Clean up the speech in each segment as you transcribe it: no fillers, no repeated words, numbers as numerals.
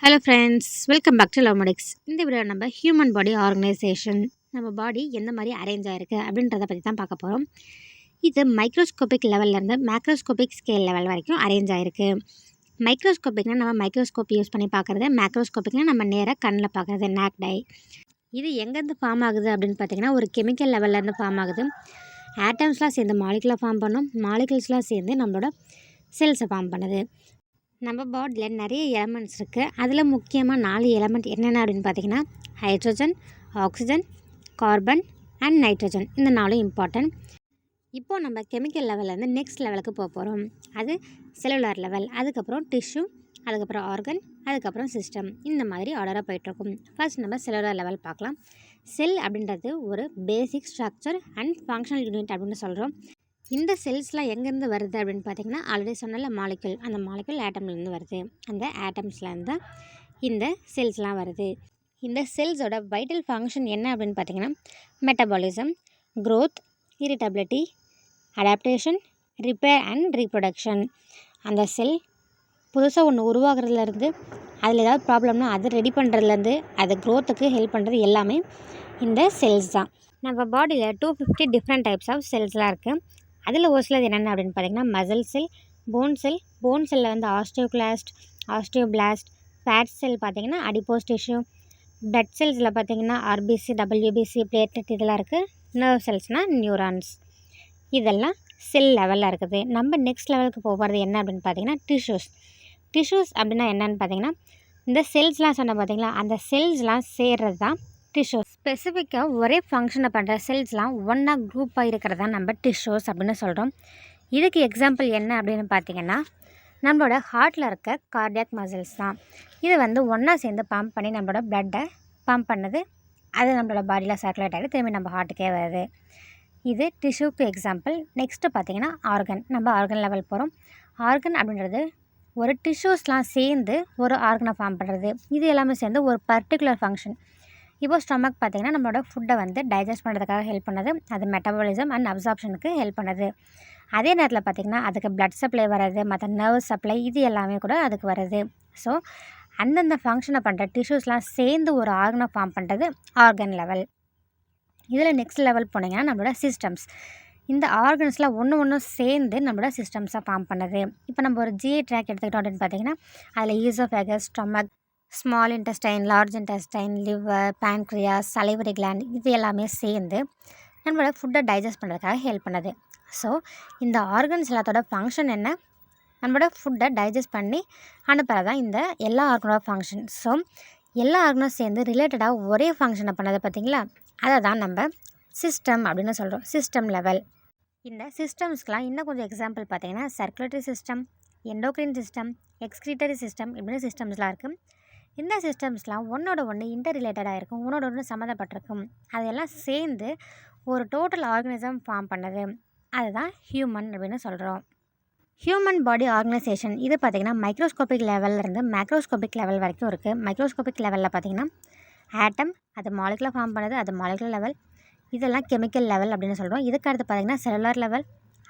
Hello friends, welcome back to Lovemedics. இந்த video நம்ம human body organisation, நம்ம பாடி எந்த மாதிரி அரேஞ்ச் ஆகிருக்கு அப்படின்றத பற்றி தான் பார்க்க போகிறோம். இது மைக்ரோஸ்கோபிக் லெவல்லேருந்து மேக்ரோஸ்கோபிக் ஸ்கேல் லெவல் வரைக்கும் அரேஞ்ச் ஆகிருக்கு. மைக்ரோஸ்கோபிக்னால் நம்ம மைக்ரோஸ்கோப் யூஸ் பண்ணி பார்க்குறது, மேக்ரோஸ்கோபிக்னால் நம்ம நேராக கண்ணில் பார்க்குறது, நேக்ட் ஐ. இது எங்கேருந்து ஃபார்ம் ஆகுது அப்படின்னு பார்த்தீங்கன்னா, ஒரு கெமிக்கல் லெவல்லேருந்து ஃபார்ம் ஆகுது. ஆட்டம்ஸ்லாம் சேர்ந்து மாலிகுலாக ஃபார்ம் பண்ணோம், மாலிகுல்ஸ்லாம் சேர்ந்து நம்மளோட செல்ஸை ஃபார்ம் பண்ணுது. நம்ம பாடியில் நிறைய எலமெண்ட்ஸ் இருக்குது. அதில் முக்கியமாக 4 எலமெண்ட் என்னென்ன அப்படின்னு பார்த்தீங்கன்னா, hydrogen, oxygen, carbon and nitrogen. இந்த 4 இம்பார்ட்டன்ட். இப்போது நம்ம கெமிக்கல் லெவல்லேருந்து நெக்ஸ்ட் லெவலுக்கு போக போகிறோம். அது செல்லுலார் லெவல், அதுக்கப்புறம் டிஷ்யூ, அதுக்கப்புறம் ஆர்கன், அதுக்கப்புறம் சிஸ்டம். இந்த மாதிரி ஆர்டராக போயிட்டுருக்கும். ஃபர்ஸ்ட் நம்ம செல்லுலார் லெவல் பார்க்கலாம். செல் அப்படின்றது ஒரு பேசிக் ஸ்ட்ரக்சர் அண்ட் ஃபங்க்ஷனல் யூனிட் அப்படின்னு சொல்கிறோம். இந்த செல்ஸ்லாம் எங்கேருந்து வருது அப்படின்னு பார்த்தீங்கன்னா, ஆல்ரெடி சொன்னால மாலிகுல், அந்த மாலிகுல் ஆட்டம்லேருந்து வருது. அந்த ஆட்டம்ஸ்லேருந்து இந்த செல்ஸ்லாம் வருது. இந்த செல்ஸோட வைட்டல் ஃபங்க்ஷன் என்ன அப்படின்னு பார்த்தீங்கன்னா, metabolism, growth, irritability, adaptation, repair and reproduction. அந்த செல் புதுசாக ஒன்று உருவாகிறதுலேருந்து, அதில் ஏதாவது ப்ராப்ளம்னா அதை ரெடி பண்ணுறதுலேருந்து, அது க்ரோத்துக்கு ஹெல்ப் பண்ணுறது எல்லாமே இந்த செல்ஸ் தான். நம்ம பாடியில் 250 டிஃப்ரெண்ட் டைப்ஸ் ஆஃப் செல்ஸ்லாம் இருக்குது. அதில் ஒரு சிலது என்னென்ன அப்படின்னு பார்த்தீங்கன்னா, மசில் செல், போன் செல். போன் செல்லில் வந்து ஆஸ்டியோகிளாஸ்ட், ஆஸ்டியோபிளாஸ்ட். ஃபேட் செல் பார்த்திங்கன்னா அடிப்போஸ் டிஷ்யூ. பிளட் செல்ஸில் பார்த்திங்கன்னா ஆர்பிசி, டபிள்யூபிசி, பிளேட்லெட் இதெல்லாம் இருக்குது. நர்வ் செல்ஸ்னால் நியூரான்ஸ். இதெல்லாம் செல் லெவலில் இருக்குது. நம்ம நெக்ஸ்ட் லெவலுக்கு போகிறது என்ன அப்படின்னு பார்த்தீங்கன்னா, டிஷ்யூஸ். டிஷ்யூஸ் அப்படின்னா என்னென்னு பார்த்தீங்கன்னா, இந்த செல்ஸ்லாம் சொன்ன பார்த்திங்களா, அந்த செல்ஸ்லாம் சேர்றது தான் டிஷ்யூஸ். ஸ்பெசிஃபிக்காக ஒரே ஃபங்க்ஷனை பண்ணுற செல்ஸ்லாம் ஒன்றா குரூப்பாக இருக்கிறது தான் நம்ம டிஷ்யூஸ் அப்படின்னு சொல்கிறோம். இதுக்கு எக்ஸாம்பிள் என்ன அப்படின்னு பார்த்தீங்கன்னா, நம்மளோட ஹார்ட்டில் இருக்க கார்டியாக் மசில்ஸ் தான். இது வந்து ஒன்றா சேர்ந்து பம்ப் பண்ணி நம்மளோட பிளட்டை பம்ப் பண்ணுது. அது நம்மளோட பாடியில் சர்க்குலேட் ஆகிட்டு திரும்பி நம்ம ஹார்ட்டுக்கே வருது. இது டிஷ்யூக்கு எக்ஸாம்பிள். நெக்ஸ்ட்டு பார்த்திங்கன்னா ஆர்கன். நம்ம ஆர்கன் லெவல் போகிறோம். ஆர்கன் அப்படின்றது ஒரு டிஷ்யூஸ்லாம் சேர்ந்து ஒரு ஆர்கனை ஃபார்ம் பண்ணுறது. இது எல்லாமே சேர்ந்து ஒரு பர்டிகுலர் ஃபங்க்ஷன். இப்போ ஸ்டொமக் பார்த்திங்கன்னா நம்மளோட ஃபுட்டை வந்து டைஜஸ்ட் பண்ணுறதுக்காக ஹெல்ப் பண்ணுது. அது மெட்டபாலிசம் அண்ட் அப்சார்ப்ஷனுக்கு ஹெல்ப் பண்ணுது. அதே நேரத்தில் பார்த்திங்கன்னா அதுக்கு பிளட் சப்ளை வர்றது, மற்ற நர்வ் சப்ளை இது எல்லாமே கூட அதுக்கு வருது. ஸோ அந்தந்த ஃபங்க்ஷனை பண்ணுற டிஷ்யூஸ்லாம் சேர்ந்து ஒரு ஆர்கனை ஃபார்ம் பண்ணுறது ஆர்கன் லெவல். இதில் நெக்ஸ்ட் லெவல் போனீங்கன்னா நம்மளோட சிஸ்டம்ஸ். இந்த ஆர்கன்ஸ்லாம் ஒன்று சேர்ந்து நம்மளோட சிஸ்டம்ஸை ஃபார்ம் பண்ணுது. இப்போ நம்ம ஒரு ஜிஐ ட்ராக் எடுத்துக்கிட்டோம் அப்படின்னு பார்த்தீங்கன்னா, அதில் oesophagus, stomach, small intestine, large intestine, liver, pancreas, salivary gland இது எல்லாமே சேர்ந்து நம்மளோட ஃபுட்டை டைஜஸ்ட் பண்ணுறதுக்காக ஹெல்ப் பண்ணுது. ஸோ இந்த ஆர்கன்ஸ் எல்லாத்தோட ஃபங்க்ஷன் என்ன? நம்மளோட ஃபுட்டை டைஜஸ்ட் பண்ணி அனுப்புகிறது தான் இந்த எல்லா ஆர்கனோட ஃபங்க்ஷன். ஸோ எல்லா ஆர்கனும் சேர்ந்து ரிலேட்டடாக ஒரே ஃபங்க்ஷனை பண்ணது பார்த்திங்களா, அதை தான் நம்ம சிஸ்டம் அப்படின்னு சொல்கிறோம். System level. இந்த சிஸ்டம்ஸ்க்கெலாம் இன்னும் கொஞ்சம் எக்ஸாம்பிள் பார்த்திங்கன்னா, circulatory system, endocrine system, excretory system இப்படின்னு சிஸ்டம்ஸ்லாம் இருக்குது. இந்த சிஸ்டம்ஸ்லாம் ஒன்றோட ஒன்று இன்டர் ரிலேட்டடாக இருக்கும், ஒன்றோட ஒன்று சம்மந்தப்பட்டிருக்கும். அதெல்லாம் சேர்ந்து ஒரு டோட்டல் ஆர்கனிசம் ஃபார்ம் பண்ணுது. அதுதான் ஹியூமன் அப்படின்னு சொல்கிறோம். ஹியூமன் பாடி ஆர்கனைசேஷன் இது பார்த்திங்கன்னா மைக்ரோஸ்கோபிக் லெவல்லேருந்து மேக்ரோஸ்கோபிக் லெவல் வரைக்கும் இருக்குது. மைக்ரோஸ்கோபிக் லெவலில் பார்த்திங்கன்னா ஆட்டம், அது மாலிகுலாக ஃபார்ம் பண்ணுது, அது மாலிகுலர் லெவல். இதெல்லாம் கெமிக்கல் லெவல் அப்படின்னு சொல்கிறோம். இதுக்கு அடுத்து பார்த்திங்கன்னா செல்லுலார் லெவல்,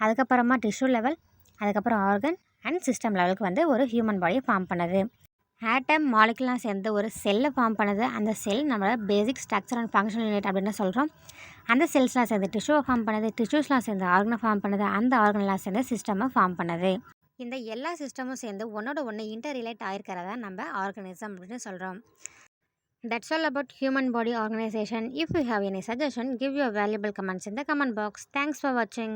அதுக்கப்புறமா டிஷ்யூ லெவல், அதுக்கப்புறம் ஆர்கன் அண்ட் சிஸ்டம் லெவலுக்கு வந்து ஒரு ஹியூமன் பாடியை ஃபார்ம் பண்ணுது. ஆட்டம், மாலிகுலாம் சேர்ந்து ஒரு செல்லை ஃபார்ம் பண்ணுது. அந்த செல் நம்மளோட பேசிக் ஸ்ட்ரக்சர் அண்ட் ஃபங்க்ஷனல் யூனிட் அப்படின்னு சொல்கிறோம். அந்த செல்ஸ்லாம் சேர்ந்து டிஷ்யூவை ஃபார்ம் பண்ணுது, டிஷ்யூஸ்லாம் சேர்ந்து ஆர்கனை ஃபார்ம் பண்ணுது, அந்த ஆர்கன்லாம் சேர்ந்து சிஸ்டமை ஃபார்ம் பண்ணுது. இந்த எல்லா சிஸ்டமும் சேர்ந்து ஒன்றோட ஒன்று இன்டர் ரிலேட் ஆகிருக்கிறதா நம்ம ஆர்கனிசம் அப்படின்னு சொல்கிறோம். That's all about human body organization. If you have any suggestion, give your valuable comments in the comment box. Thanks for watching.